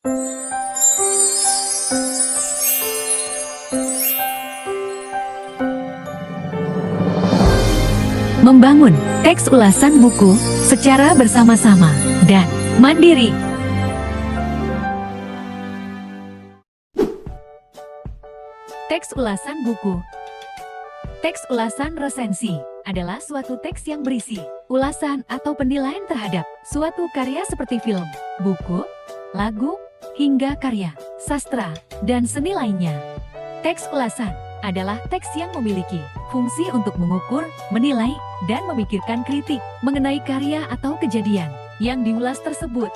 Membangun teks ulasan buku secara bersama-sama dan mandiri. Teks ulasan buku. Teks ulasan resensi adalah suatu teks yang berisi ulasan atau penilaian terhadap suatu karya seperti film, buku, lagu, hingga karya sastra dan seni lainnya. Teks ulasan adalah teks yang memiliki fungsi untuk mengukur, menilai, dan memikirkan kritik mengenai karya atau kejadian yang diulas tersebut.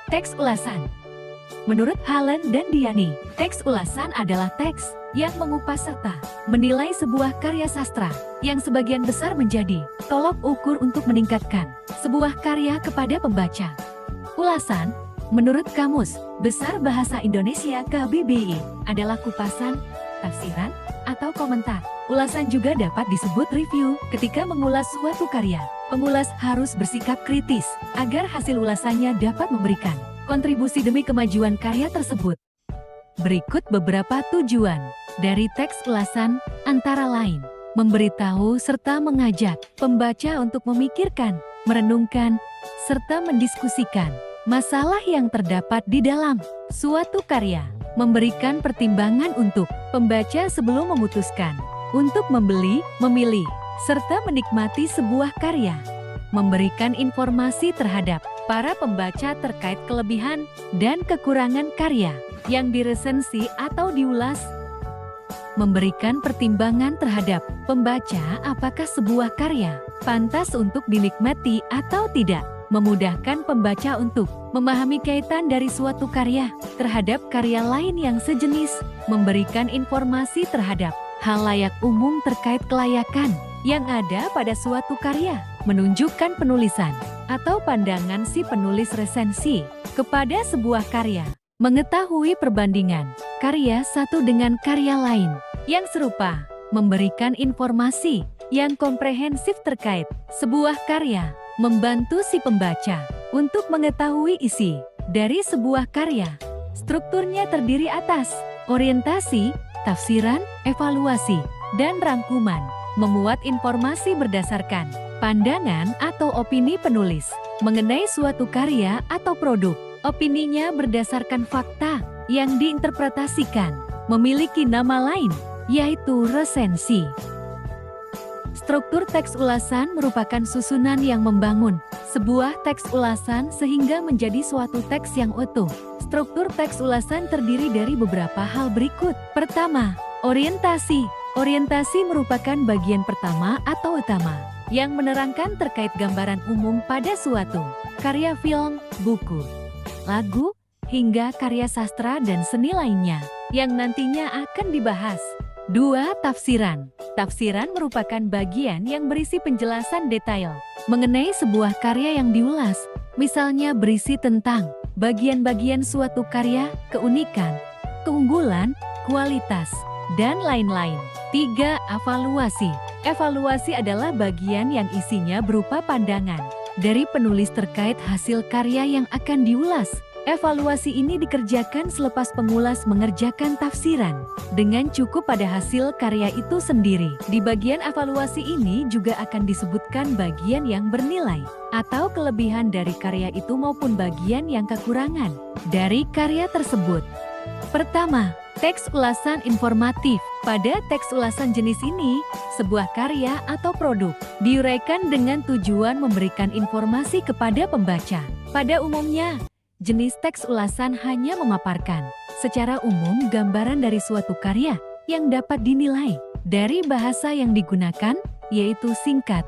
Teks ulasan. Menurut Halen dan Diani, teks ulasan adalah teks yang mengupas serta menilai sebuah karya sastra yang sebagian besar menjadi tolok ukur untuk meningkatkan sebuah karya kepada pembaca. Ulasan, menurut Kamus Besar Bahasa Indonesia KBBI, adalah kupasan, tafsiran, atau komentar. Ulasan juga dapat disebut review. Ketika mengulas suatu karya, pengulas harus bersikap kritis agar hasil ulasannya dapat memberikan kontribusi demi kemajuan karya tersebut. Berikut beberapa tujuan dari teks ulasan, antara lain memberitahu serta mengajak pembaca untuk memikirkan, merenungkan, serta mendiskusikan masalah yang terdapat di dalam suatu karya, memberikan pertimbangan untuk pembaca sebelum memutuskan untuk membeli, memilih, serta menikmati sebuah karya, memberikan informasi terhadap para pembaca terkait kelebihan dan kekurangan karya yang diresensi atau diulas, memberikan pertimbangan terhadap pembaca apakah sebuah karya pantas untuk dinikmati atau tidak, memudahkan pembaca untuk memahami kaitan dari suatu karya terhadap karya lain yang sejenis, memberikan informasi terhadap halayak umum terkait kelayakan yang ada pada suatu karya, menunjukkan penulisan atau pandangan si penulis resensi kepada sebuah karya, mengetahui perbandingan karya satu dengan karya lain yang serupa, memberikan informasi yang komprehensif terkait sebuah karya, membantu si pembaca untuk mengetahui isi dari sebuah karya. Strukturnya terdiri atas orientasi, tafsiran, evaluasi, dan rangkuman, memuat informasi berdasarkan pandangan atau opini penulis mengenai suatu karya atau produk. Opininya berdasarkan fakta yang diinterpretasikan, memiliki nama lain, yaitu resensi. Struktur teks ulasan merupakan susunan yang membangun sebuah teks ulasan sehingga menjadi suatu teks yang utuh. Struktur teks ulasan terdiri dari beberapa hal berikut. Pertama, orientasi. Orientasi merupakan bagian pertama atau utama yang menerangkan terkait gambaran umum pada suatu karya film, buku, lagu, hingga karya sastra dan seni lainnya yang nantinya akan dibahas. 2. Tafsiran. Tafsiran merupakan bagian yang berisi penjelasan detail mengenai sebuah karya yang diulas, misalnya berisi tentang bagian-bagian suatu karya, keunikan, keunggulan, kualitas, dan lain-lain. 3. Evaluasi. Evaluasi adalah bagian yang isinya berupa pandangan dari penulis terkait hasil karya yang akan diulas. Evaluasi ini dikerjakan selepas pengulas mengerjakan tafsiran dengan cukup pada hasil karya itu sendiri. Di bagian evaluasi ini juga akan disebutkan bagian yang bernilai atau kelebihan dari karya itu maupun bagian yang kekurangan dari karya tersebut. Pertama, teks ulasan informatif. Pada teks ulasan jenis ini, sebuah karya atau produk diuraikan dengan tujuan memberikan informasi kepada pembaca. Pada umumnya, jenis teks ulasan hanya memaparkan secara umum gambaran dari suatu karya yang dapat dinilai dari bahasa yang digunakan, yaitu singkat,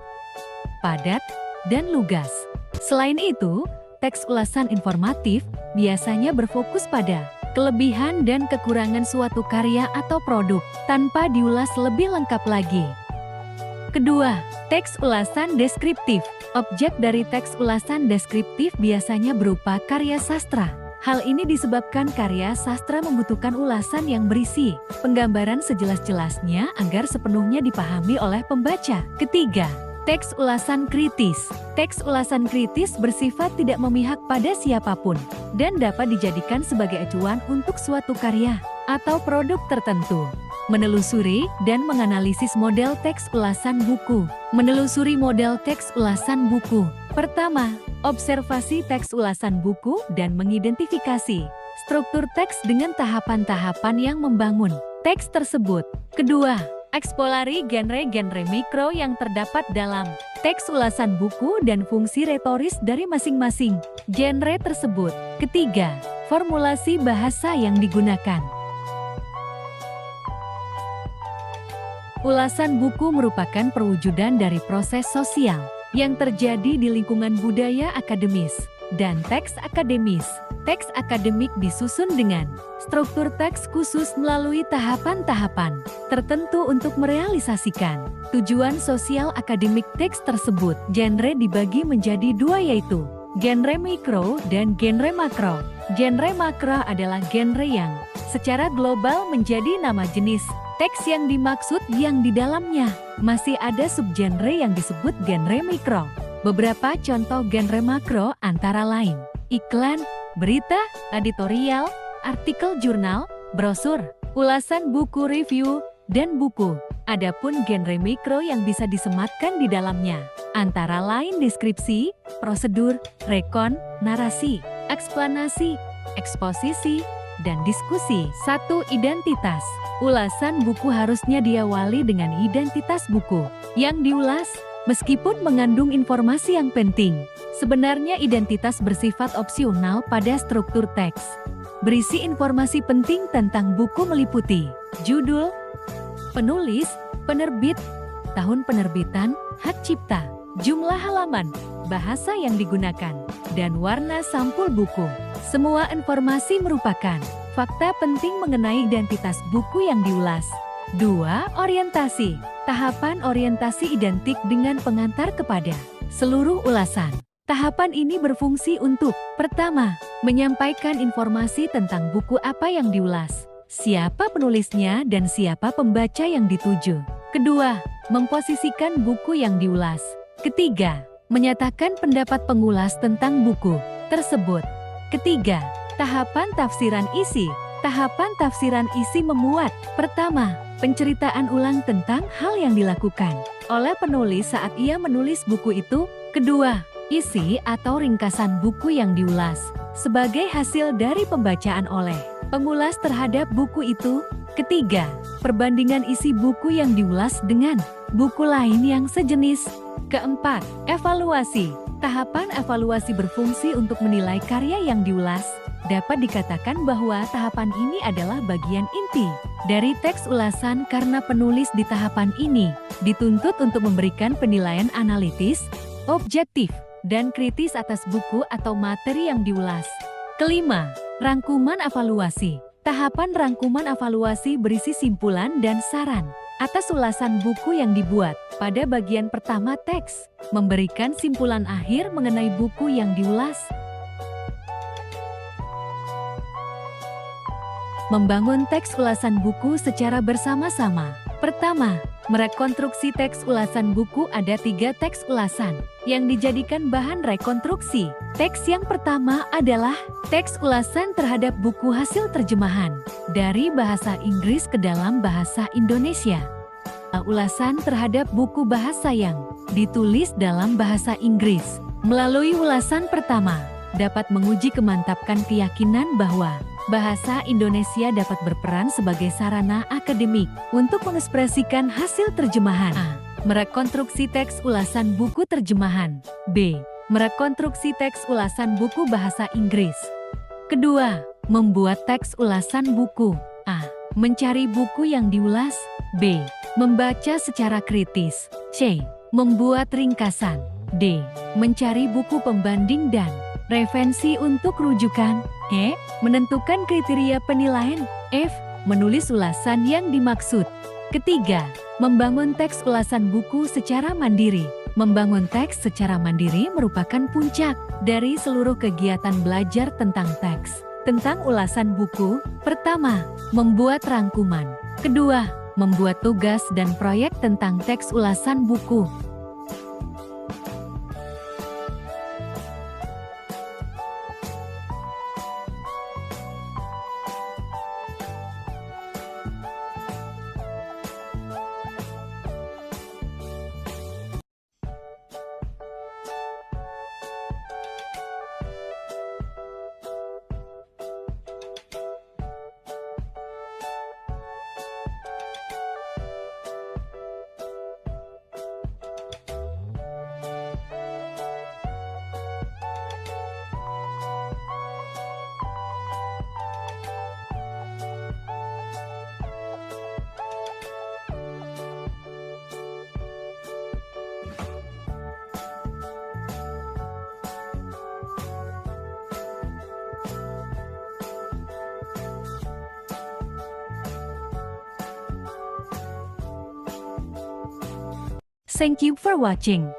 padat, dan lugas. Selain itu, teks ulasan informatif biasanya berfokus pada kelebihan dan kekurangan suatu karya atau produk tanpa diulas lebih lengkap lagi. Kedua, teks ulasan deskriptif. Objek dari teks ulasan deskriptif biasanya berupa karya sastra. Hal ini disebabkan karya sastra membutuhkan ulasan yang berisi penggambaran sejelas-jelasnya agar sepenuhnya dipahami oleh pembaca. Ketiga, Teks ulasan kritis. Teks ulasan kritis bersifat tidak memihak pada siapapun dan dapat dijadikan sebagai acuan untuk suatu karya atau produk tertentu. Menelusuri dan menganalisis model teks ulasan buku. Menelusuri model teks ulasan buku. Pertama, observasi teks ulasan buku dan mengidentifikasi struktur teks dengan tahapan-tahapan yang membangun teks tersebut. Kedua, eksplorasi genre-genre mikro yang terdapat dalam teks ulasan buku dan fungsi retoris dari masing-masing genre tersebut. Ketiga, formulasi bahasa yang digunakan. Ulasan buku merupakan perwujudan dari proses sosial yang terjadi di lingkungan budaya akademis dan teks akademis. Teks akademik disusun dengan struktur teks khusus melalui tahapan-tahapan tertentu untuk merealisasikan tujuan sosial akademik teks tersebut. Genre dibagi menjadi dua, yaitu genre mikro dan genre makro. Genre makro adalah genre yang secara global menjadi nama jenis teks yang dimaksud, yang di dalamnya masih ada subgenre yang disebut genre mikro. Beberapa contoh genre makro antara lain iklan, berita, editorial, artikel jurnal, brosur, ulasan buku review, dan buku. Adapun genre mikro yang bisa disematkan di dalamnya antara lain deskripsi, prosedur, rekon, narasi, eksplanasi, eksposisi, dan diskusi. 1. Identitas. Ulasan buku harusnya diawali dengan identitas buku yang diulas, meskipun mengandung informasi yang penting. Sebenarnya identitas bersifat opsional pada struktur teks. Berisi informasi penting tentang buku meliputi judul, penulis, penerbit, tahun penerbitan, hak cipta, jumlah halaman, bahasa yang digunakan, dan warna sampul buku. Semua informasi merupakan fakta penting mengenai identitas buku yang diulas. 2. Orientasi. Tahapan orientasi identik dengan pengantar kepada seluruh ulasan. Tahapan ini berfungsi untuk: pertama, menyampaikan informasi tentang buku apa yang diulas, siapa penulisnya, dan siapa pembaca yang dituju. Kedua, memposisikan buku yang diulas. Ketiga, menyatakan pendapat pengulas tentang buku tersebut. Ketiga, tahapan tafsiran isi. Tahapan tafsiran isi memuat: pertama, penceritaan ulang tentang hal yang dilakukan oleh penulis saat ia menulis buku itu. Kedua, isi atau ringkasan buku yang diulas sebagai hasil dari pembacaan oleh pengulas terhadap buku itu. Ketiga, perbandingan isi buku yang diulas dengan buku lain yang sejenis. Keempat, evaluasi. Tahapan evaluasi berfungsi untuk menilai karya yang diulas. Dapat dikatakan bahwa tahapan ini adalah bagian inti dari teks ulasan karena penulis di tahapan ini dituntut untuk memberikan penilaian analitis, objektif, dan kritis atas buku atau materi yang diulas. Kelima, rangkuman evaluasi. Tahapan rangkuman evaluasi berisi simpulan dan saran atas ulasan buku yang dibuat. Pada bagian pertama teks, memberikan simpulan akhir mengenai buku yang diulas. Membangun teks ulasan buku secara bersama-sama. Pertama, merekonstruksi teks ulasan buku. Ada 3 teks ulasan yang dijadikan bahan rekonstruksi. Teks yang pertama adalah teks ulasan terhadap buku hasil terjemahan dari bahasa Inggris ke dalam bahasa Indonesia. Ulasan terhadap buku bahasa yang ditulis dalam bahasa Inggris. Melalui ulasan pertama, dapat menguji kemantapkan keyakinan bahwa bahasa Indonesia dapat berperan sebagai sarana akademik untuk mengekspresikan hasil terjemahan. A. Merekonstruksi teks ulasan buku terjemahan. B. Merekonstruksi teks ulasan buku bahasa Inggris. Kedua, membuat teks ulasan buku. A. Mencari buku yang diulas. B. Membaca secara kritis. C. Membuat ringkasan. D. Mencari buku pembanding dan referensi untuk rujukan. E. Menentukan kriteria penilaian. F. Menulis ulasan yang dimaksud. Ketiga, membangun teks ulasan buku secara mandiri. Membangun teks secara mandiri merupakan puncak dari seluruh kegiatan belajar tentang teks. Tentang ulasan buku, pertama, membuat rangkuman. Kedua, membuat tugas dan proyek tentang teks ulasan buku. Thank you for watching.